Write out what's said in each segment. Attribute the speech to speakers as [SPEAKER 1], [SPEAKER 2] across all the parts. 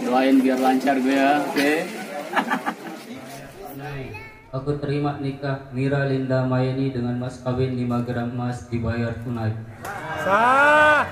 [SPEAKER 1] Doain biar lancar gue ya, oke.
[SPEAKER 2] Aku terima nikah Mira Linda Mayani dengan mas kawin 5 gram emas dibayar tunai.
[SPEAKER 3] Sah.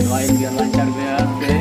[SPEAKER 1] Doain biar lancar gue ya, oke.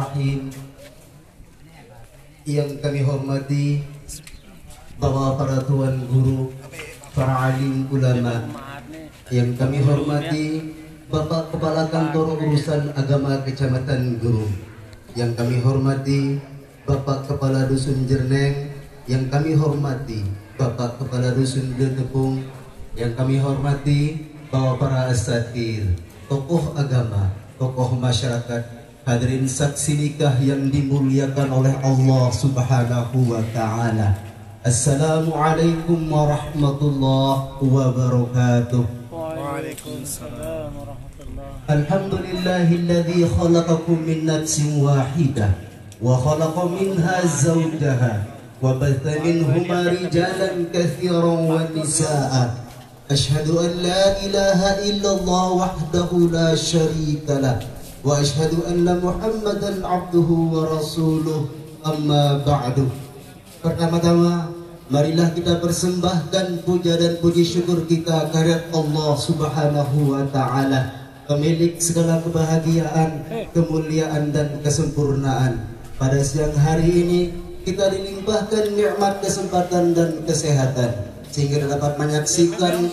[SPEAKER 4] Bismillahirrahmanirrahim. Yang kami hormati Bapak para tuan guru, para alim ulama. Yang kami hormati Bapak Kepala Kantor Urusan Agama Kecamatan Gurung. Yang kami hormati Bapak Kepala Dusun Jerneng. Yang kami hormati Bapak Kepala Dusun Dedepung. Yang kami hormati Bapak para asatidz, tokoh agama, tokoh masyarakat, hadirin saksi nikah yang dimuliakan oleh Allah Subhanahu wa Ta'ala. Assalamualaikum warahmatullahi wabarakatuh.
[SPEAKER 3] Waalaikumsalam warahmatullahi.
[SPEAKER 4] Alhamdulillahilladzi khalaqakum min nafsin wahidah wa khalaqa minha zawjaha wa batha minhuma rijalan katsiran wa nisaa'a. Asyhadu an la ilaha illallah wahdahu la syarika lah wa asyhadu anna Muhammadan abduhu wa rasuluh, amma ba'du. Pertama-tama marilah kita persembahkan puja dan puji syukur kita kehadirat Allah Subhanahu wa Ta'ala, pemilik segala kebahagiaan, kemuliaan dan kesempurnaan. Pada siang hari ini kita dilimpahkan nikmat kesempatan dan kesehatan sehingga dapat menyaksikan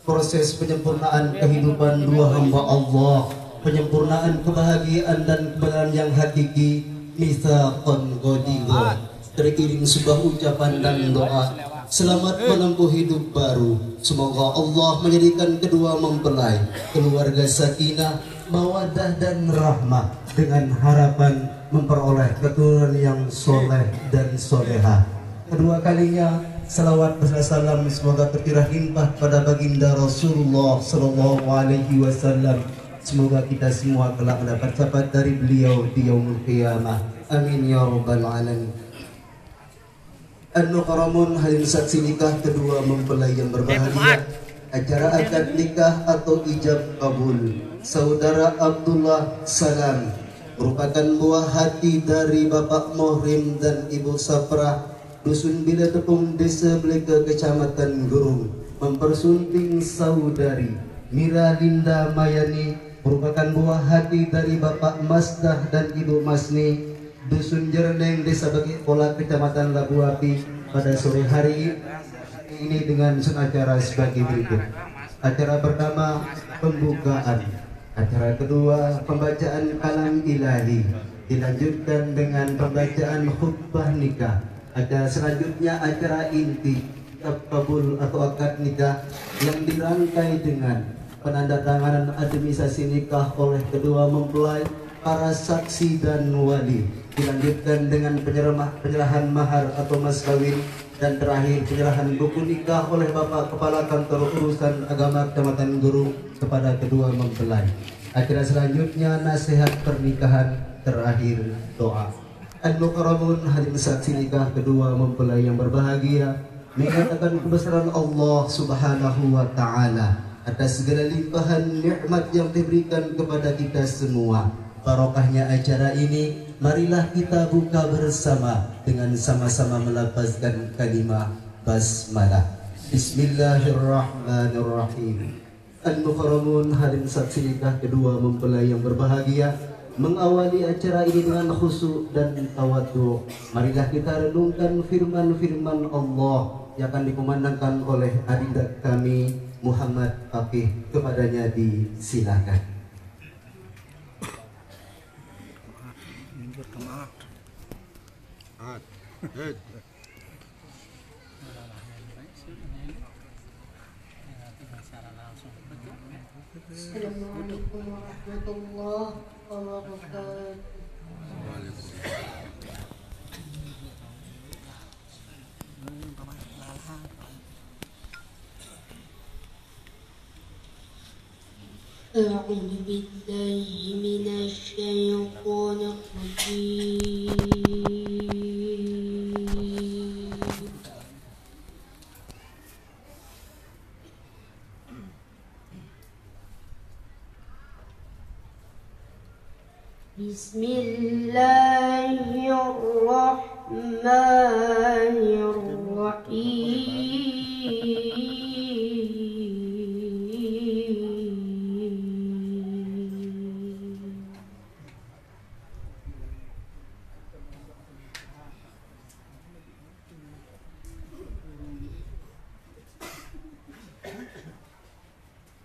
[SPEAKER 4] proses penyempurnaan kehidupan dua hamba Allah, penyempurnaan kebahagiaan dan kebenaran yang hakiki, mitsaqan ghadidha. Teriring sebuah ucapan dan doa selamat menempuh hidup baru. Semoga Allah menjadikan kedua mempelai keluarga sakinah, mawaddah dan rahmah, dengan harapan memperoleh keturunan yang soleh dan solehah. Kedua kalinya salawat beserta salam semoga tercurah limpah pada baginda Rasulullah Sallallahu Alaihi Wasallam. Semoga kita semua kelak mendapat syafaat dari beliau di yaumul qiyamah. Amin ya rabbal alamin. An-Mukarramun, hadirin saksi nikah kedua mempelai yang berbahagia. Acara akad nikah atau ijab kabul Saudara Abdullah Salam merupakan buah hati dari Bapak Muhrim dan Ibu Safrah, Dusun Bila Tepung, Desa Bleka, Kecamatan Gurung, mempersunting saudari Mira Linda Mayani, merupakan buah hati dari Bapak Masdah dan Ibu Masni, Dusun Jerneng, Desa Bagi Pola, Kecamatan Labu Api, pada sore hari ini dengan acara sebagai berikut. Acara pertama pembukaan, acara kedua pembacaan kalam ilahi, dilanjutkan dengan pembacaan khutbah nikah. Acara selanjutnya acara inti kabul atau akad nikah yang dirangkai dengan penandatanganan administrasi nikah oleh kedua mempelai, para saksi dan wali. Dilanjutkan dengan penyerahan mahar atau mas kawin, dan terakhir penyerahan buku nikah oleh Bapak Kepala Kantor Urusan Agama Kecamatan Gurung kepada kedua mempelai. Acara selanjutnya nasihat pernikahan, terakhir doa. Al-Mukarramun, hadirin saksi nikah kedua mempelai yang berbahagia, mengatakan kebesaran Allah Subhanahu wa Ta'ala atas segala limpahan nikmat yang diberikan kepada kita semua. Barokahnya acara ini, marilah kita buka bersama dengan sama-sama melafazkan kalimah basmalah. Bismillahirrahmanirrahim. Al-Mukarramun, hadirin saksi nikah kedua mempelai yang berbahagia, mengawali acara ini dengan khusyuk dan tawadhu. Marilah kita renungkan firman-firman Allah yang akan dikumandangkan oleh adinda kami Muhammad Faqih. Kepadanya disilakan.
[SPEAKER 5] Assalamualaikum warahmatullahi wabarakatuh. أعوذ بالله من الشيطان الرجيم. بسم الله الرحمن الرحيم.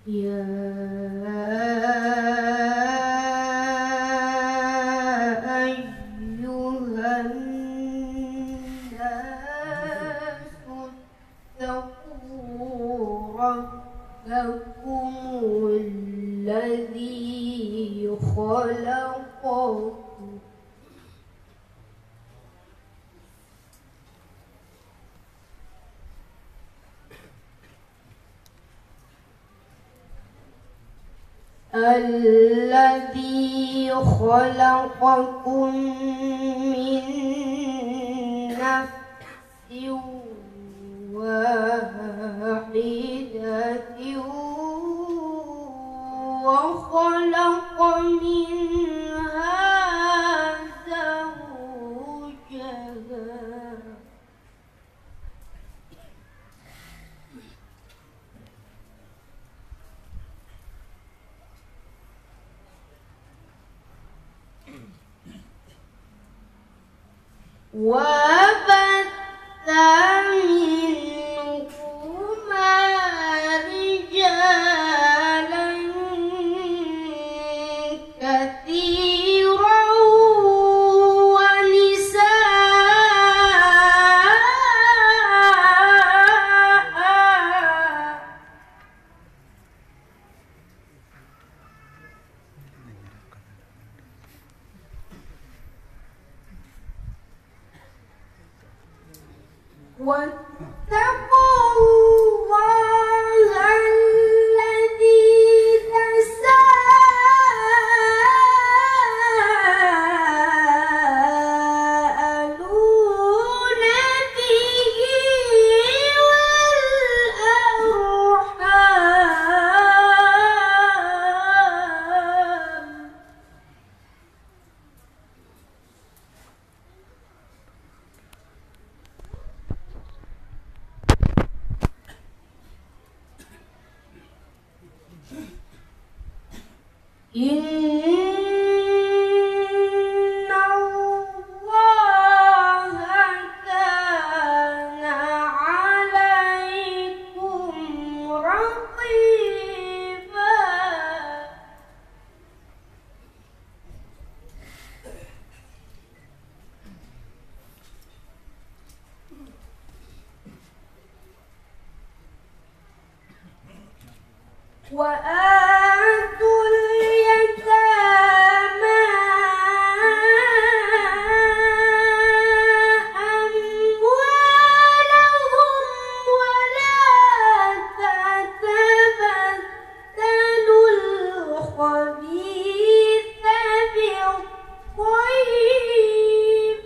[SPEAKER 5] يا أيها الناس اتقوا ربكم الذي خلقكم من نفس واحدة وخلق منها زوجها وبث منهما رجالا كثيرا ونساء واتقوا الله الذي تساءلون به والأرحام إن الله كان عليكم رقيبا وآتوا اليتامى أموالهم ولا تتبدلوا الخبيث بالطيب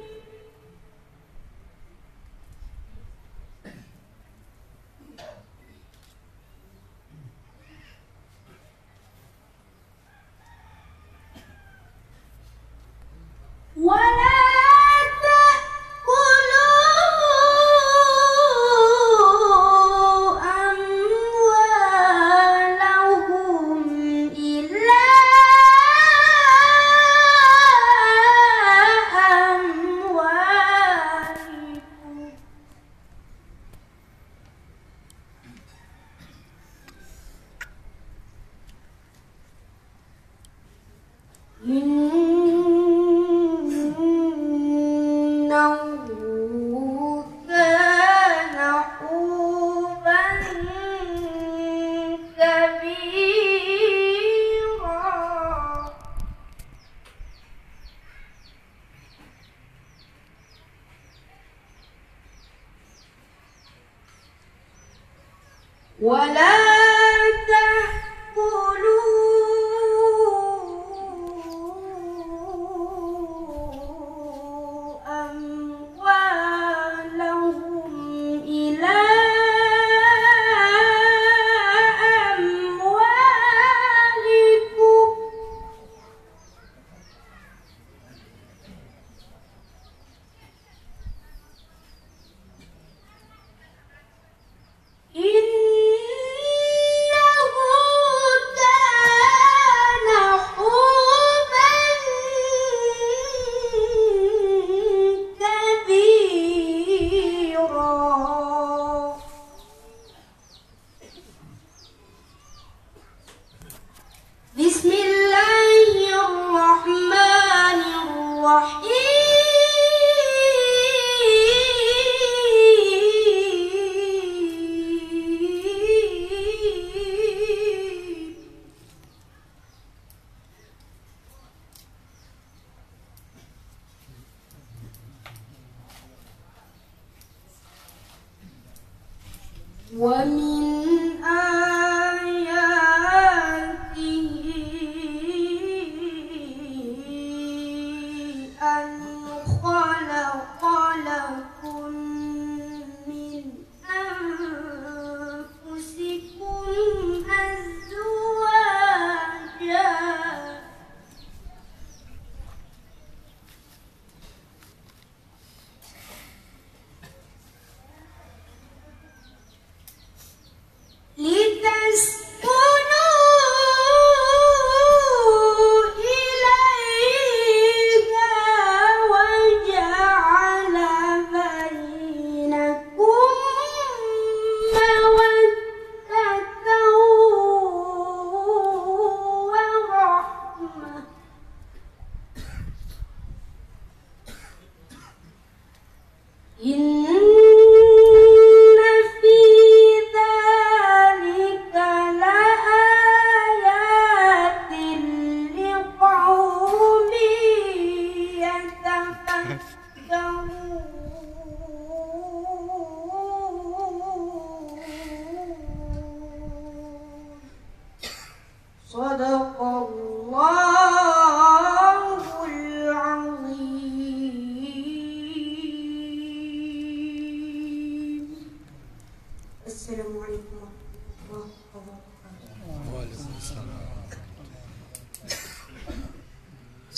[SPEAKER 5] ولا تأكلوا أموالهم إلى أموالكم إنه كان حوبا كبيرا ولا تأكلوا أموالهم إلى أموالكم إنه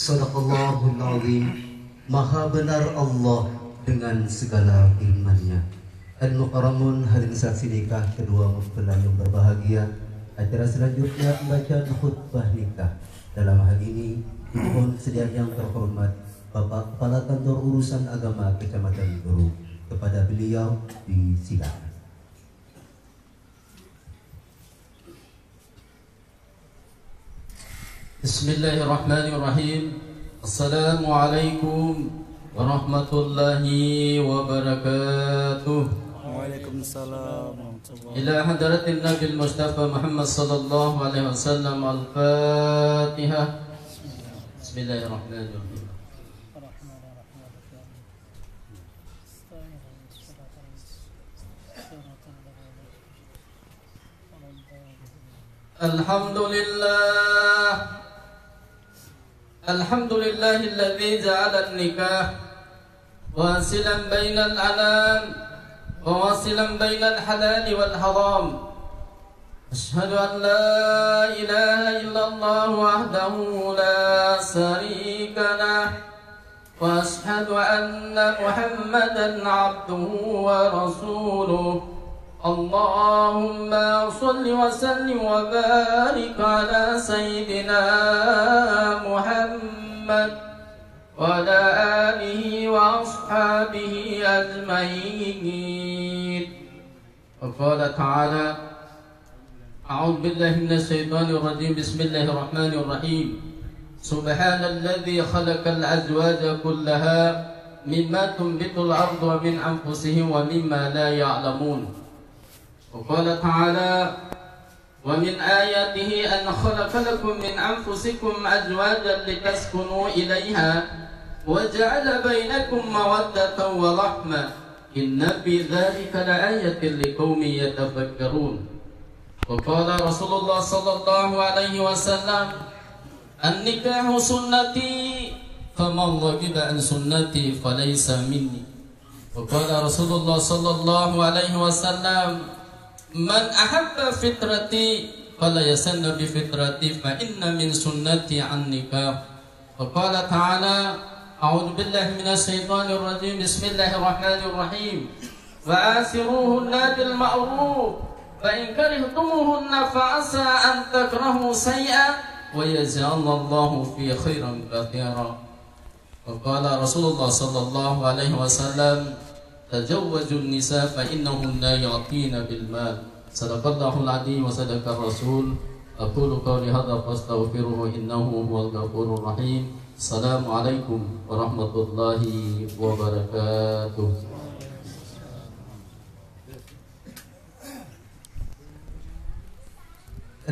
[SPEAKER 4] Sadaqallahul azim. Maha benar Allah dengan segala firman-Nya. Al-Mukarramun, hadirin saksi nikah kedua mempelai yang berbahagia. Acara selanjutnya pembacaan khutbah nikah. Dalam hal ini dimohon kesediaan yang terhormat Bapak Kepala Kantor Urusan Agama Kecamatan Guru, kepada beliau disilakan.
[SPEAKER 2] Bismillahirrahmanirrahim. Assalamualaikum warahmatullahi wabarakatuh.
[SPEAKER 3] Waalaikumsalam warahmatullahi
[SPEAKER 2] Ila hadratin Nabi Mustafa Muhammad sallallahu alaihi wasallam. Al-Fatihah. Bismillahirrahmanirrahim. Alhamdulillahilladzi ja'ala an-nikah wasilan bainal anam wa wasilan bainal halal wal haram. Asyhadu an la ilaha illallah wahdahu la syarika lah wa asyhadu anna Muhammadan 'abduhu wa rasuluh. Allahumma salli wa sallim wa barik ala sayyidina Muhammad wa ala alihi wa ashabihi ajma'in. Wa qala ta'ala a'udzu billahi minasy syaithanir rajim. Bismillahirrahmanirrahim. Subhanalladzi khalaqal azwaja kullaha mimma tunbitul ardu wa min anfusihim wa mimma la ya'lamun. وقال تعالى ومن آياته أن خلق لكم من أنفسكم أزواجا لتسكنوا إليها وجعل بينكم مودة ورحمة إن في ذلك لآية لقوم يتفكرون. وقال رسول الله صلى الله عليه وسلم النكاح سنتي فمن رغب عن سنتي فليس مني. وقال رسول الله صلى الله عليه وسلم Man ahabba fitrati fala yasanna bi fitrati fa inna min sunnati an nikah. Wa qala ta'ala a'udzu billahi minasy syaithanir rajim. Bismillahirrahmanirrahim. Wa asiruhunna bil ma'ruf fa in karihtumuhunna fa asa an takrahu shay'an wa yaj'alallahu fi khairan katsira. Wa qala Rasulullah sallallahu alaihi wasallam Tazawwajun nisa fa innahunna yu'tina bil mal. Sadaqallahul azim wa sadaqar rasul. Aqulu qawli hadza fastaghfiruhu innahu huwal ghafurur rahim. Assalamualaikum warahmatullahi wabarakatuh.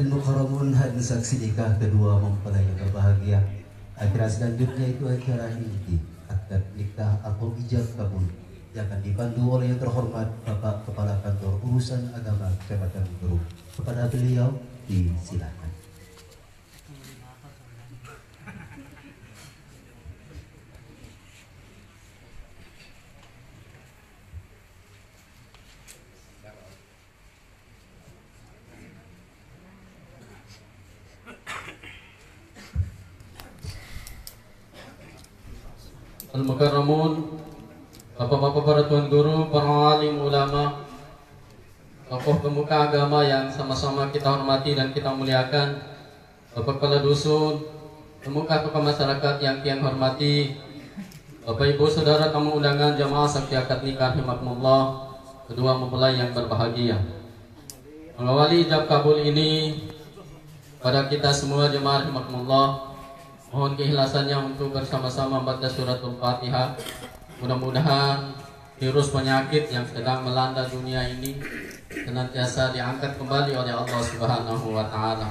[SPEAKER 4] Al-Mukarramun, hadirin saksi nikah kedua mempelai yang berbahagia. Acara selanjutnya itu acara inti akad nikah atau ijab kabul yang akan dipandu oleh yang terhormat Bapak Kepala Kantor Urusan Agama Kecamatan Guru. Kepada beliau disilakan.
[SPEAKER 2] Al-Mukarramun, Bapak-bapak para tuan guru, para alim ulama, tokoh pemuka agama yang sama-sama kita hormati dan kita muliakan, Bapak Kepala Dusun, pemuka tokoh masyarakat yang kian hormati, Bapak Ibu Saudara tamu undangan jamaah sakti akad nikah rahimakumullah, kedua mempelai yang berbahagia. Mengawali ijab kabul ini pada kita semua jemaah rahimakumullah, mohon keikhlasannya untuk bersama-sama membaca suratul Fatihah. Mudah-mudahan virus penyakit yang sedang melanda dunia ini senantiasa diangkat kembali oleh Allah Subhanahu wa Ta'ala.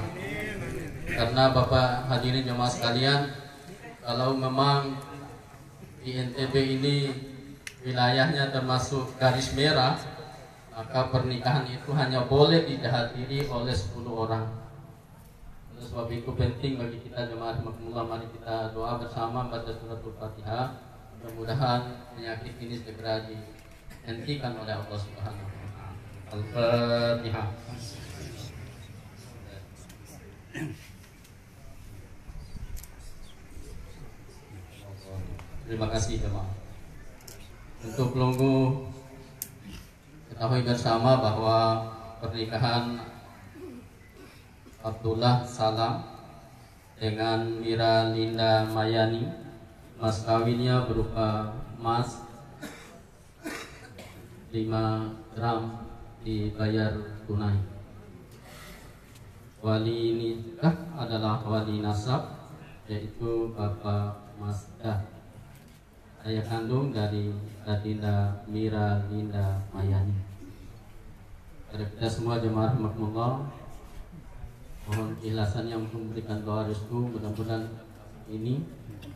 [SPEAKER 2] Karena Bapak hadirin jemaah sekalian, kalau memang di NTB ini wilayahnya termasuk garis merah, maka pernikahan itu hanya boleh dihadiri oleh 10 orang. Oleh sebab itu penting bagi kita jemaah rahimakumullah, mari kita doa bersama baca suratul Fatihah. Mudah-mudahan penyakit ini segera dihentikan oleh Allah Subhanahu wa Ta'ala. Al-Fatihah. Terima kasih jemaah. Untuk pelunggu, ketahui bersama bahwa pernikahan Abdullah Salam dengan Mira Linda Mayani, mas kawinnya berupa emas 5 gram dibayar tunai. Wali nikah adalah wali nasab, yaitu Bapak Masdah, ayah kandung dari Adinda Mira Linda Mayani. Pada kita semua jemaah rahmatullah, mohon ikhlasan yang memberikan doa restu, mudah-mudahan ini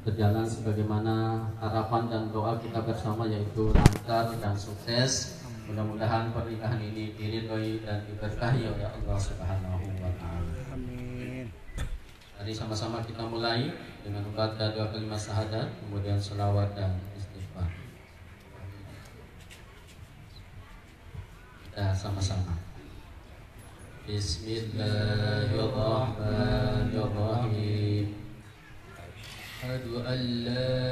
[SPEAKER 2] berjalan sebagaimana harapan dan doa kita bersama, yaitu lancar dan sukses. Mudah-mudahan pernikahan ini diridhoi dan diberkahi oleh Allah Subhanahu wa taala.
[SPEAKER 3] Amin.
[SPEAKER 2] Mari sama-sama kita mulai dengan membaca 2 kalimat syahadat, kemudian selawat dan istighfar. Kita sama-sama. Bismillahirrahmanirrahim. Asyhadu an la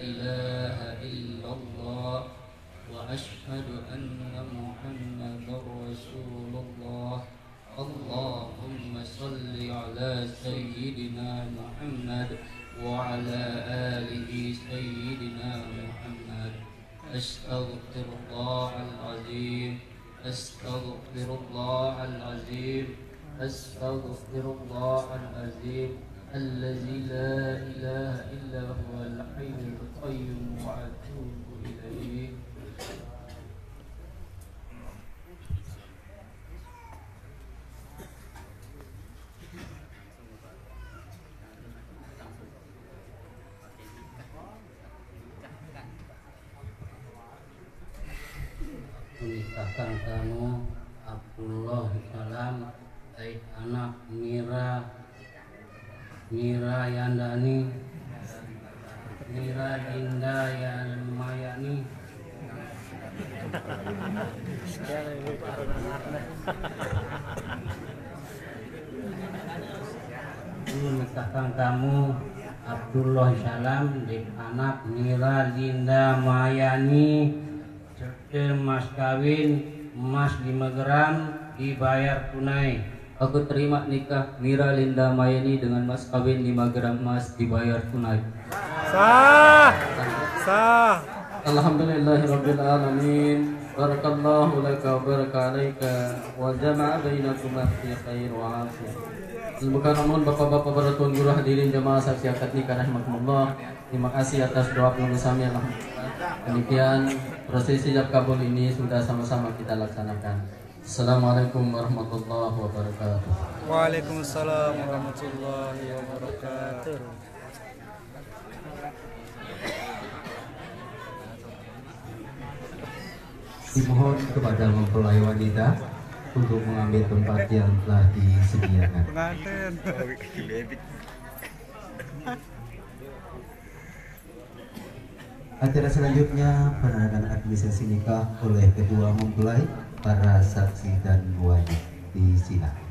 [SPEAKER 2] ilaha illallah wa asyhadu anna Muhammadar Rasulullah. Allahumma salli ala sayyidina Muhammad wa ala alihi sayyidina Muhammad. Astaghfirullahal azim. Astaghfirullahal azim. Astaghfirullahal azim. Allazi la ilaha illa huwal hayyul qayyum wa atubu ilaih. Menikahkan kamu Abdullah Salam baik anak Mira Yandani, Mira Linda Mayani, menikahkan kamu Abdullah Salam baik anak Mira Linda Mayani, mas kawin emas 5 gram dibayar tunai.
[SPEAKER 6] Aku terima nikah Mira Linda Mayani dengan mas kawin 5 gram emas dibayar tunai.
[SPEAKER 3] Sah. Sah.
[SPEAKER 2] Alhamdulillahirabbil alamin. Barakallahu laka wa baraka alaika wa jama'a bainakuma fi khair wa afiyah. Al-Mukarramun, bapak-bapak, para tuan guru, hadirin jamaah saksi akad nikah rahimakumullah. Terima kasih atas doa penuh kami. Alhamdulillah. Demikian prosesi ijab kabul ini sudah sama-sama kita laksanakan. Assalamualaikum warahmatullahi wabarakatuh.
[SPEAKER 3] Waalaikumsalam warahmatullahi wabarakatuh.
[SPEAKER 4] Dimohon kepada mempelai wanita untuk mengambil tempat yang telah disediakan.
[SPEAKER 3] Pengantin.
[SPEAKER 4] Acara selanjutnya penandatangan administrasi nikah oleh kedua mempelai, para saksi dan wajib disilakan.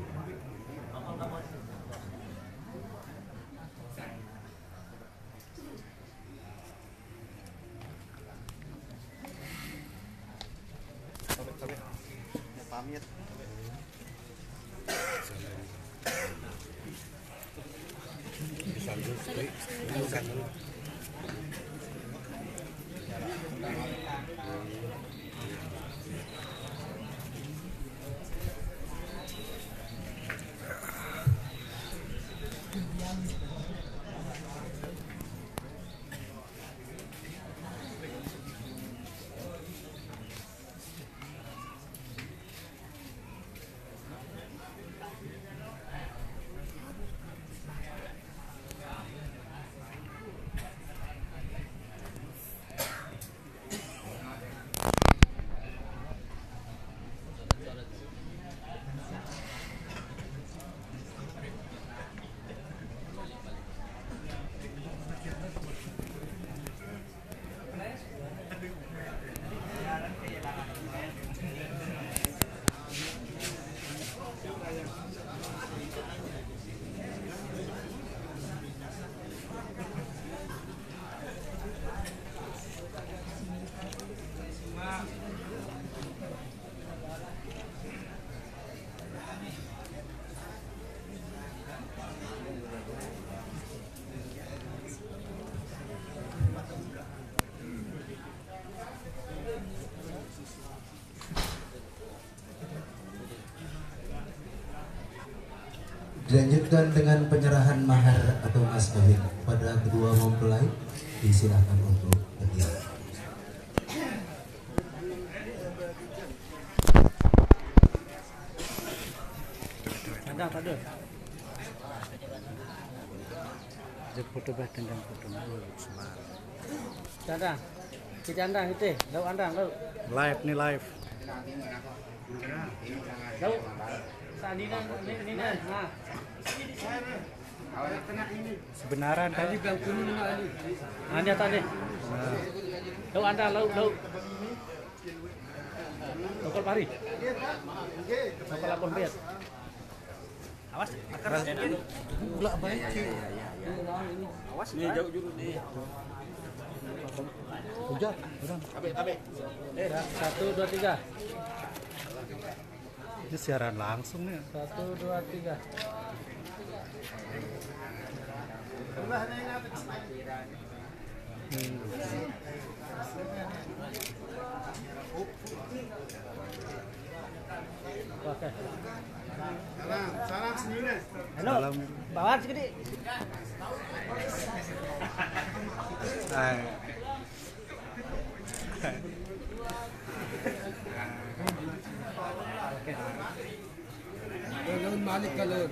[SPEAKER 4] Dilanjutkan dengan penyerahan mahar atau mas kawin kepada kedua mempelai. Disilahkan untuk berdiri.
[SPEAKER 3] Tendang tak ada. Dia foto bah tendang foto dulu semar.
[SPEAKER 7] Tendang. Kita andang itu. Lau andang lau.
[SPEAKER 3] Live nih live.
[SPEAKER 7] Lau. Tadi ni nah.
[SPEAKER 3] Sebenaran tadi
[SPEAKER 7] Bilang kuning ali. Hanya tadi. Lau andang lau. Lokal pari. Lokal lapor biar. Awas, akar
[SPEAKER 3] pula baik.
[SPEAKER 7] Awas ni jauh juru ni.
[SPEAKER 3] Hujan, orang.
[SPEAKER 7] Tabe. 1 2 3.
[SPEAKER 3] Ini siaran langsung nih.
[SPEAKER 7] 1 2 3. Oke. Salam senyuman. Halo. Bawa sedikit.
[SPEAKER 3] Hai.
[SPEAKER 4] Jangan balik kalau.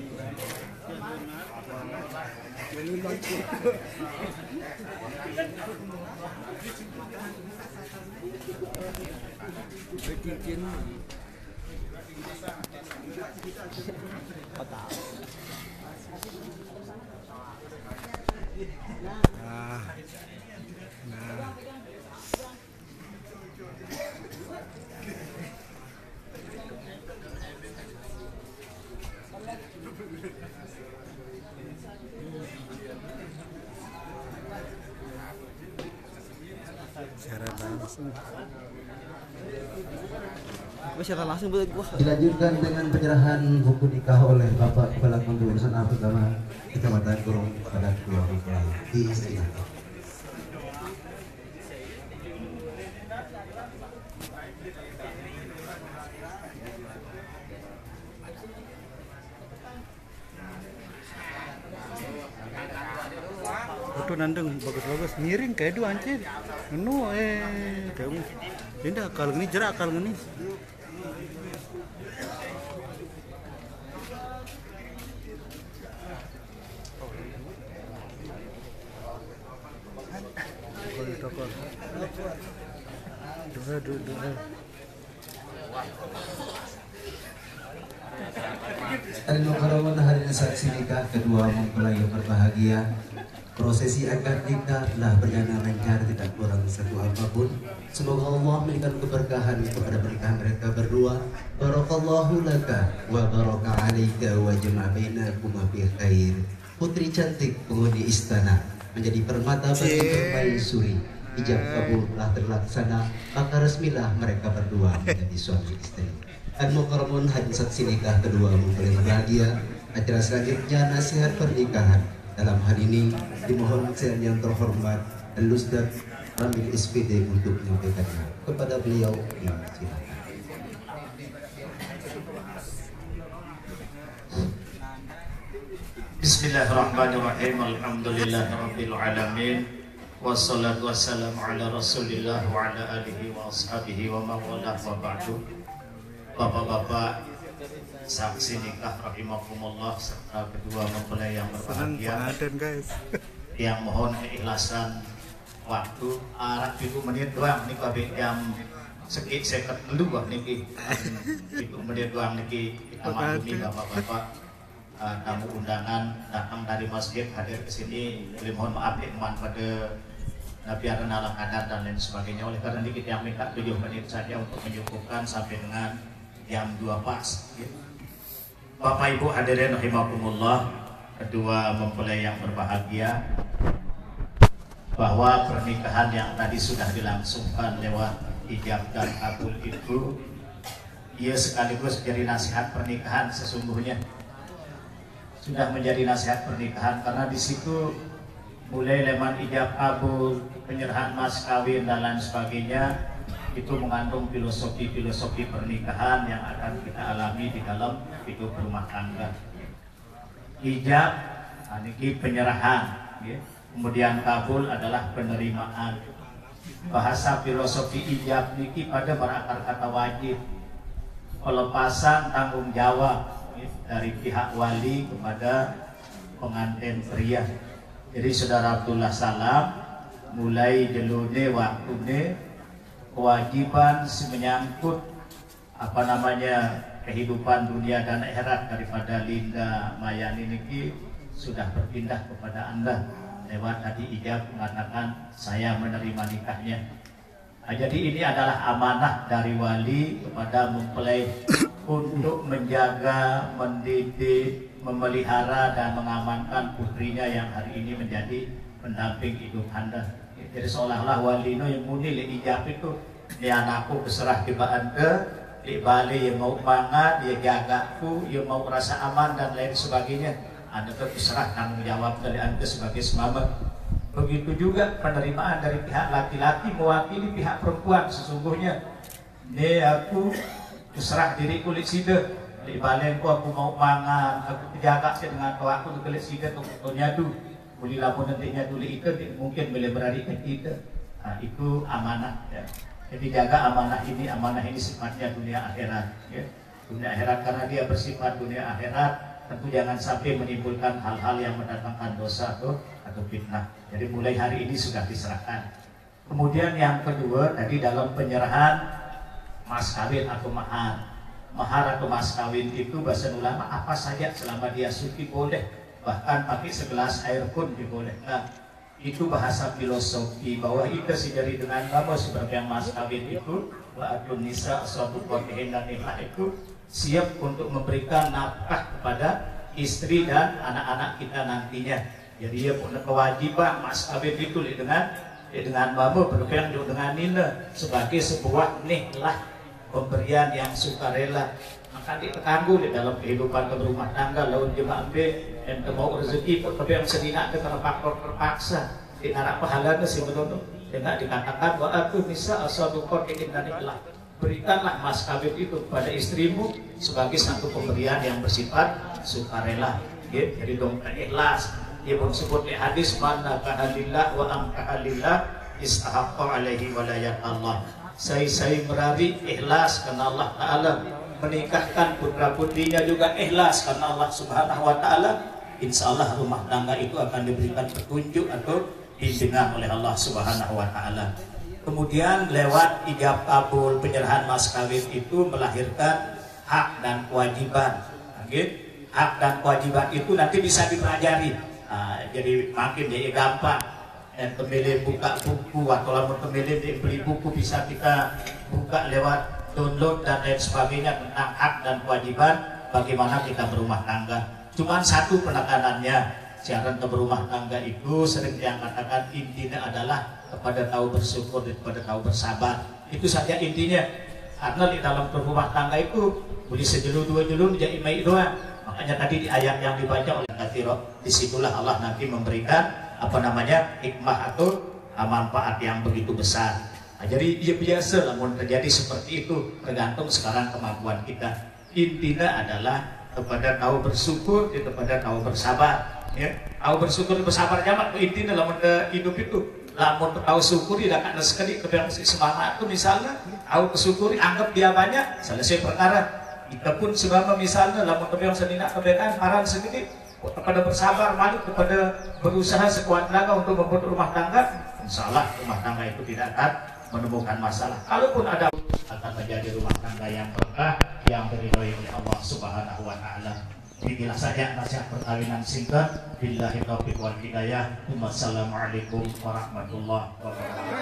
[SPEAKER 3] Nah. Siaran langsung.
[SPEAKER 7] Siaran langsung buat gua.
[SPEAKER 4] Dilanjutkan dengan penyerahan buku nikah oleh Bapak Kepala Kantor Urusan Agama Kecamatan Gorong pada kedua mempelai. Disilahkan.
[SPEAKER 3] Foto nandeng bagus-bagus miring kayak dua anjir. Anu kamu. Indah kalau ini jerak kalau ini. Tokol. Doa.
[SPEAKER 4] Al-Mukarraman hari saksi nikah kedua mempelai yang berbahagia. Prosesi akad nikah telah berjalan lancar, tidak kurang satu apapun. Semoga Allah memberikan keberkahan kepada pernikahan mereka berdua. Barakallahu laka wa baraka alaika wa jama'a bainakum fi khair. Putri cantik penghuni istana menjadi permata bagi permaisuri. Ijab kabul telah terlaksana, maka resmilah mereka berdua menjadi suami istri. Al-Mukarramun hadir saksi nikah kedua mempelai berbahagia. Acara selanjutnya nasihat pernikahan. Dalam hal ini dimohon saya yang terhormat Al-Ustaz Ramil SPD untuk menyampaikannya kepada beliau. Silakan.
[SPEAKER 8] Bismillahirrahmanirrahim. Alhamdulillahirabbil alamin. Wassalatu wassalamu ala Rasulillah wa ala alihi wa ashabihi wa man walah wa ba'du. Bapak-bapak saksi nikah rahimakumullah serta kedua mempelai yang berbahagia yang mohon keikhlasan waktu arah 7 menit doang nih kabeh jam sekit seket dulu niki 7 menit doang niki kita maklumi bapak-bapak tamu undangan datang dari masjid hadir ke sini, mohon maaf ikhwan pada biar ala kadar dan lain sebagainya. Oleh karena ini kita yang minta 7 menit saja untuk menyukupkan sampai dengan jam 2 pas. Bapak Ibu hadirin rahimakumullah, kedua mempelai yang berbahagia, bahwa pernikahan yang tadi sudah dilangsungkan lewat ijab dan kabul itu, ia sekaligus menjadi nasihat pernikahan. Sesungguhnya sudah menjadi nasihat pernikahan karena di situ mulai lewat ijab kabul, penyerahan mas kawin dan lain sebagainya, itu mengandung filosofi-filosofi pernikahan yang akan kita alami di dalam hidup rumah tangga. ijab niki penyerahan, ya. Kemudian kabul adalah penerimaan. Bahasa filosofi ijab niki pada berakar kata wajib, pelepasan tanggung jawab, ya, dari pihak wali kepada pengantin pria. Jadi saudara Abdullah Salam mulai delune waktune kewajiban menyangkut kehidupan dunia dan akhirat daripada Linda Mayani niki sudah berpindah kepada Anda lewat tadi ijab mengatakan saya menerima nikahnya. Jadi ini adalah amanah dari wali kepada mempelai untuk menjaga, mendidik, memelihara dan mengamankan putrinya yang hari ini menjadi pendamping hidup Anda. Jadi seolah-olah wali yang muni le ijab itu ni anakku berserah di Anda, di Bali yang mau banget, dia jagaku, yang mau rasa aman dan lain sebagainya. Anda terserah tanggung jawab dari Anda sebagai semama. Begitu juga penerimaan dari pihak laki-laki mewakili pihak perempuan. Sesungguhnya ini aku terserah diri kulit sida di Bali aku mau mangan, aku jaga dengan kau aku kulit sida untuk nyadu. Boleh lapor nantinya dulu itu mungkin boleh berada kita. Nah, itu amanah. Ya. Jadi jaga amanah ini sifatnya dunia akhirat. Ya. Dunia akhirat karena dia bersifat dunia akhirat. Tentu jangan sampai menimbulkan hal-hal yang mendatangkan dosa atau fitnah. Jadi mulai hari ini sudah diserahkan. Kemudian yang kedua tadi dalam penyerahan mas kawin atau mahar. Mahar atau mas kawin itu bahasa ulama apa saja selama dia suci boleh. Bahkan pakai segelas air pun dibolehkan. Itu bahasa filosofi bahwa kita sejari dengan nama seperti yang mas kawin itu wa atun nisa suatu kotihin dan nikah itu siap untuk memberikan nafkah kepada istri dan anak-anak kita nantinya. Jadi dia punya kewajiban mas kawin itu dengan mama berpegang dengan nina sebagai sebuah niklah pemberian yang sukarela. Maka ditangguh di dalam kehidupan berumah tangga lawan jemaah dan mau rezeki tapi yang sedina dengan faktor terpaksa di narap pahala si betul dengan dikatakan bahwa aku bisa asal dukor ingin dan niklah. Berikanlah mas kawin itu pada istrimu sebagai satu pemberian yang bersifat sukarela. Ya, jadi dong ikhlas. Dia pun sebut di hadis mana kahalillah wa amkahalillah istahaqqa alaihi walayat Allah. Saya merari ikhlas karena Allah Ta'ala, menikahkan putra putrinya juga ikhlas karena Allah Subhanahu Wa Ta'ala. Insya Allah rumah tangga itu akan diberikan petunjuk atau bimbingan oleh Allah Subhanahu Wa Ta'ala. Kemudian lewat ijab kabul penyerahan mas kawin itu melahirkan hak dan kewajiban. Hak dan kewajiban itu nanti bisa dipelajari. Jadi makin jadi gampang. Dan pemilih buka buku atau lamun pemilih beli buku bisa kita buka lewat download dan lain sebagainya tentang hak dan kewajiban bagaimana kita berumah tangga. Cuman satu penekanannya, siaran ke berumah tangga itu sering yang katakan intinya adalah kepada tahu bersyukur dan kepada tahu bersabar. Itu saja intinya. Karena di dalam berumah tangga itu boleh sejelu dua jelu menjadi baik doang. Makanya tadi di ayat yang dibaca oleh Kathiro, disitulah Allah nanti memberikan hikmah atau manfaat yang begitu besar. Nah, jadi ya biasa namun terjadi seperti itu tergantung sekarang kemampuan kita. Intinya adalah kepada tahu bersyukur, kepada tahu bersabar. Ya, tahu bersyukur bersabar jamak intinya dalam hidup itu. Lamun tahu syukur tidak akan sekali kepada semangat itu misalnya tahu bersyukuri anggap dia banyak selesai perkara. Kita pun sebab misalnya lamun kepada sedina kebaikan paran sedikit kepada bersabar malu kepada berusaha sekuat tenaga untuk membuat rumah tangga, insyaallah rumah tangga itu tidak akan menemukan masalah. Kalaupun ada akan menjadi rumah tangga yang berkah yang diridhoi oleh Allah Subhanahu Wa Ta'ala. Inilah saja nasihat perkawinan singkat. Billahi taufiq wal hidayah. Wassalamualaikum warahmatullahi wabarakatuh.